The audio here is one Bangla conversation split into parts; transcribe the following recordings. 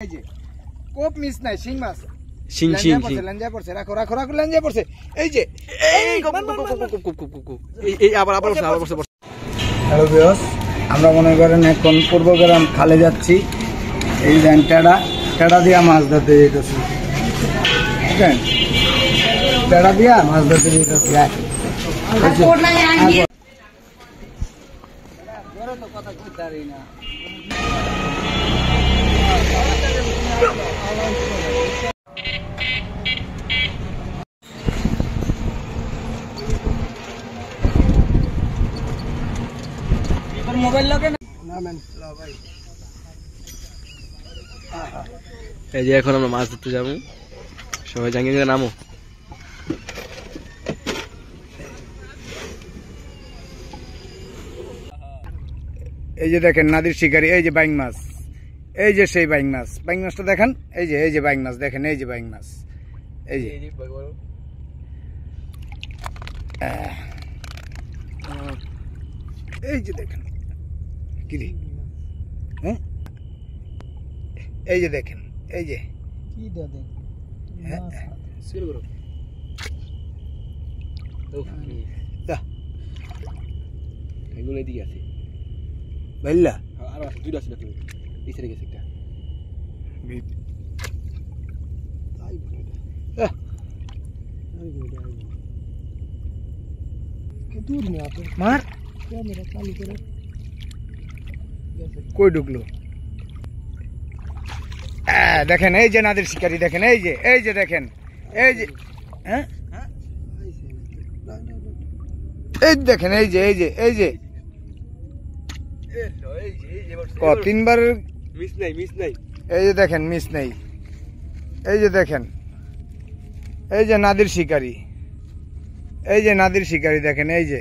এই যে কোপ মিস নাই শিং মাছ শিং শিং লেঞ্জা পড়ছে রাখো রাখো রাখো লেঞ্জা পড়ছে এই যে এই কোপ এই আবার পড়ছে হ্যালো ভিউয়ার্স আমরা মনে করেন এখন পূর্বগ্রাম খালে যাচ্ছি এই দেন টেড়া দিয়া মাছ ধরতে যেতেছি বুঝলেন টেড়া দিয়া মাছ ধরতে যেতেছি কথা কইতে পারি না মোবাইল লাগে না ভাই এই যে এখন আমরা মাছ ধরতে যাবো সবাই জাঙ্গিয়ে নামো এই যে দেখেন নাদির শিকারি এই যে বাইং মাছ এই যে সেই বাইং মাছটা দেখেন এই যে বাইং মাছ দেখেন এই যে বাইং মাছ এই যে এই যে দেখেন কি রে হ্যাঁ এই যে দেখেন এই যে কি দাদা শুরু করো এগুলো এদিকে আছে বাইল্লা আর আছে দুইটা আছে তুমি এই সাইডে গেছে একটা মার ক্যামেরা চালু করে কই ঢুকলো দেখেন এই যে নাদের শিকারি দেখেন এই যে দেখেন এই যে হ্যাঁ এই দেখেন এই যে তিনবার মিস নাই এই যে দেখেন মিস নাই এই যে দেখেন এই যে নাদির শিকারি দেখেন এই যে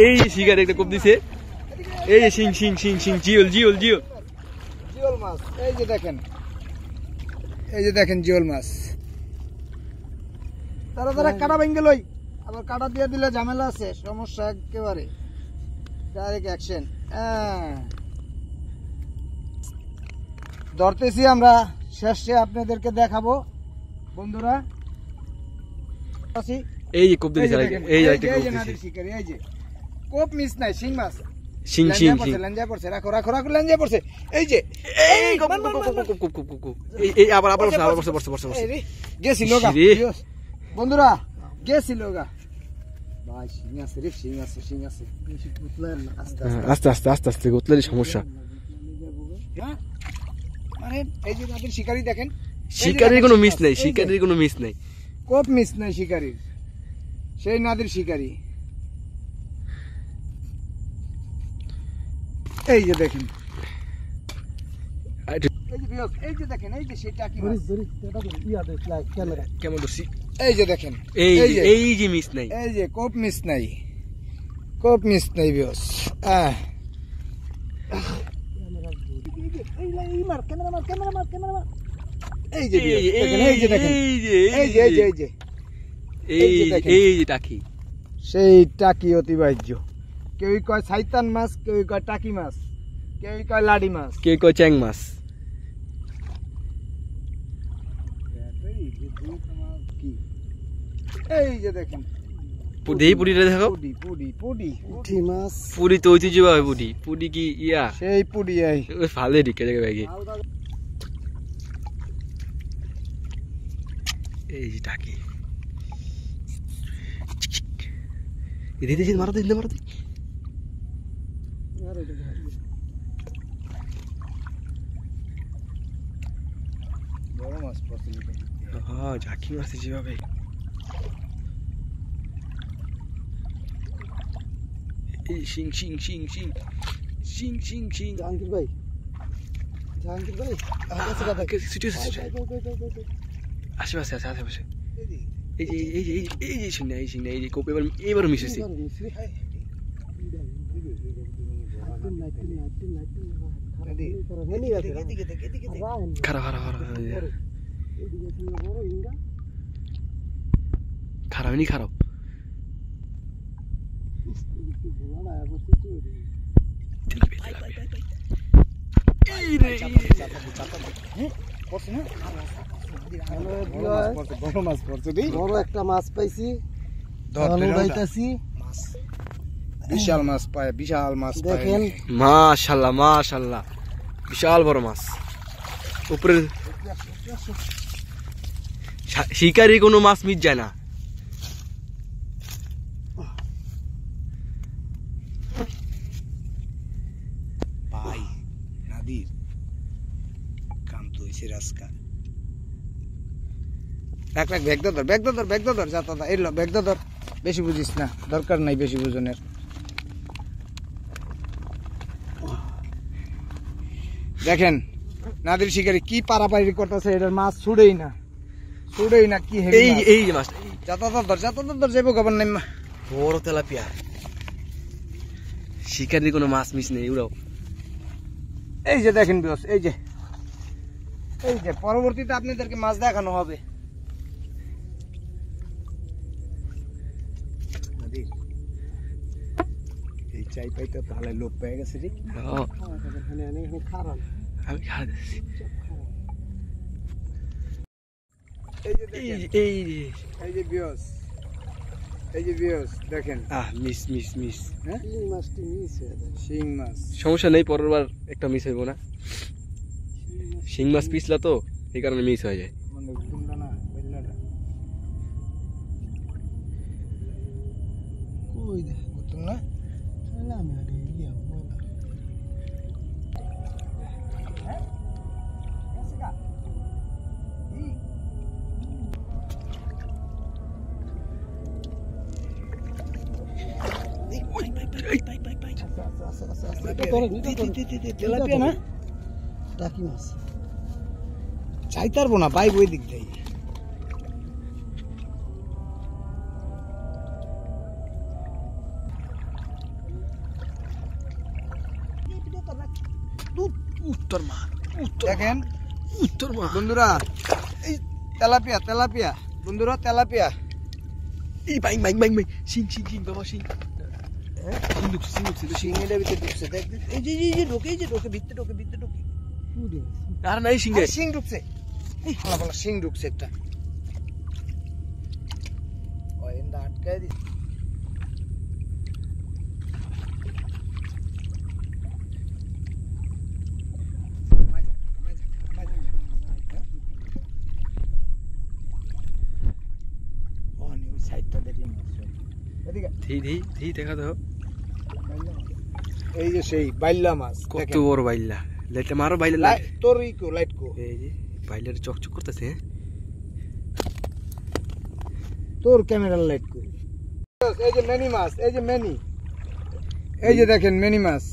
এই শিকারি একটা কোপ দিছে এই যে শিং জিওল মাছ এই যে দেখেন জিওল মাছ তারা কাটা ভেঙে লই আবার কাটা দিয়ে দিলে ঝামেলা আছে সমস্যা একেবারে ডাইরেক্ট অ্যাকশন ধরতেছি আমরা শেষে আপনাদেরকে দেখাবো বন্ধুরা এই যে কোপ দিছে এই যে নাদির শিকারি এই যে কোপ মিস নাই শিং মাছ শিং লেঞ্জা পড়ছে রাখো রাখো রাখো লেঞ্জা পড়ছে এই যে এই এই আবার পড়ছে গেছিল গা বন্ধুরা গেছিল গা ভাই শিং আছে বেশি কুতলার না আস্তে কুতলারই সমস্যা মানে এই যে নাদির শিকারি দেখেন শিকারির কোনো মিস নাই কোপ মিস নাই শিকারির সেই নাদির শিকারি এই যে দেখেন এই যে দেখেন এই যে সেটা কি ক্যামেরা কেমন ধরছি এই যে দেখেন এই যে মিস নাই এই যে কোপ মিস নাই বিয়স এই যে দেখেন এই যে টাকি সেই টাকি অতিবাহ্য কেউ কয় সাইতান মাছ কেউ কয় টাকি মাছ কেউ কয় লাডি মাছ কেউ কয় চ্যাং মাছ এই যে দেখেন পুডিটা দেখো পুডি মাছ পুরি তো ঐতিহ্যবাহী পুডি কি ইয়া সেই পুডি ভালো ঢিকে জায়গা ব্যাগে এই যে টাকি দিদি মারো বড় মাছ পছন্দ হ্যাঁ ঝাঁকি মারছে যেভাবে এই শিং জাহাঙ্গীর ভাই আশেপাশে এই যে শিং এই যে কোপ এবার মিশেছে খারাপ বড় মাছ পড়ছে, বড় একটা মাছ পাইছি, বিশাল মাছ পায়, বিশাল মাছ দেখেন। মাশাআল্লাহ মাশাআল্লাহ, বিশাল বড় মাছ। উপরে শিকারি কোনো মাছ মিট যায় না। ভাই নাদির কাম তো হয়েছে রাস্কা। রাখ রাখ, ব্যাগ ধর, ব্যাগ ধর, ব্যাগ ধর, যা দাদা এলো, ব্যাগ ধর, বেশি বুঝিস না, দরকার নাই বেশি বুঝনের। দেখেন নাদির শিকারি কি পারাপারি করতেছে, এটার মাছ ছুড়েই না, ছুড়েই না, কি হেভি এই মাছ। এই যে মাছ, যাতা ধর, যাতা ধর, যাইবো খাবার নাই। বড় তেলাপিয়া। শিকারি কোনো মাছ মিস নেই উড়াও। এই যে দেখেন বিয়স, এই যে পরবর্তীতে আপনাদেরকে মাছ দেখানো হবে। এই চাই পাইতে তাহলে লোক পেয়ে গেছে রে। খারাপ আমি খাওয়া দিচ্ছি। এই যে বিয়স, এই যে বিয়স দেখেন, মিস মিস মিস। হ্যাঁ মাছটি মিস হয়ে যায়। শিং মাছ। সমস্যা নেই, পরের বার একটা মিস হইব না। শিং মাছ পিছলা তো, এই কারণে মিস হয়ে যায়। মানে কোনটা না বেল্লাটা কই দে বুঝতুম না। না আমি আরে ইয়া বলা তেলাপিয়া না, টাকি মাছ চাইতে পারবো না, বাইক ওই দিক থেকে। উত্তর মা, দেখেন উত্তর মা বন্ধুরা, এই তেলাপিয়া, তেলাপিয়া বন্ধুরা, তেলাপিয়া। এই বাইং বাইং বাইং বাইং, শিং শিং শিং বাবা শিং। শিং ঢুকছে, শিং ঢুকছে তো শিং। শিঙের ভিতরে ঢুকছে, দেখ এই যে ঢোকে, এই যে ঢোকে, ভিতরে ঢোকে, ভিতরে ঢোকে। আর নাই শিং আরে শিং ঢুকছে, এই ভালো ভালো শিং ঢুকছে একটা। ওই এন্ডা আটকায় দি। দেখা দাও। এই যে সেই বাইল্লা মাছ, কত বড় বাইল্লা। লাইটটা মারো, বাইলা তোর ইকো লাইট কো। এই যে বাইলার চকচক করতেছে। তোর ক্যামেরার লাইট কো। এই যে মেনি মাছ, এই যে মেনি, এই যে দেখেন মেনি মাছ,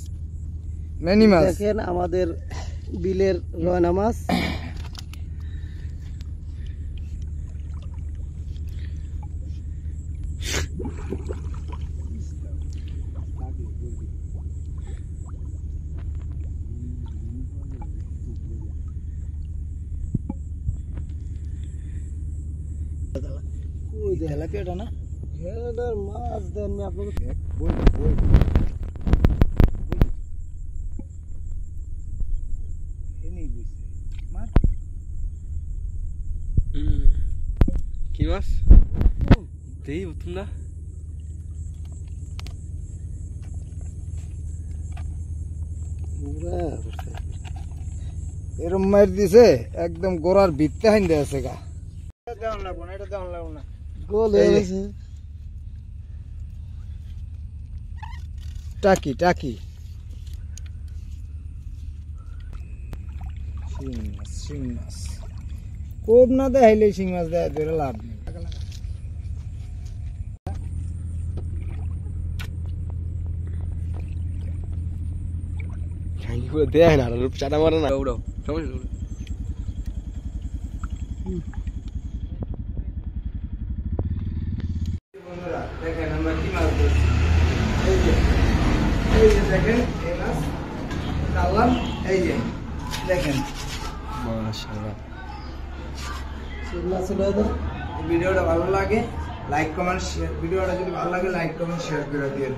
মেনি মাছ দেখেন আমাদের বিলের রয়না মাছ। তেলাপিয়াটা না, এটার মাছ দেন আপনাকে কি মাছ দেই বুঝতুম না। এরম মার দিছে একদম গোড়ার ভিত্তে হাইন্দে আছে গা। এটা দেওয়ান লাগবো না, এটা দেওয়ান লাগবো না। গোল হয়ে গেছে। টাকি টাকি শিং মাছ, শিং মাছ কোপ না দেখাইলে শিং মাছ দেয় ধরে লাভ নেই। দেয় না, চাটা মারে না, উড়াও সমস্যা। বন্ধুরা দেখেন আমরা কি মাছ ধরছি, এই যে দেখেন এই মাছ ডাললাম, এই যে দেখেন। মাশাআল্লাহ। ভিডিওটা ভালো লাগে লাইক কমেন্ট শেয়ার, ভিডিওটা যদি ভালো লাগে লাইক কমেন্ট শেয়ার করে দিন।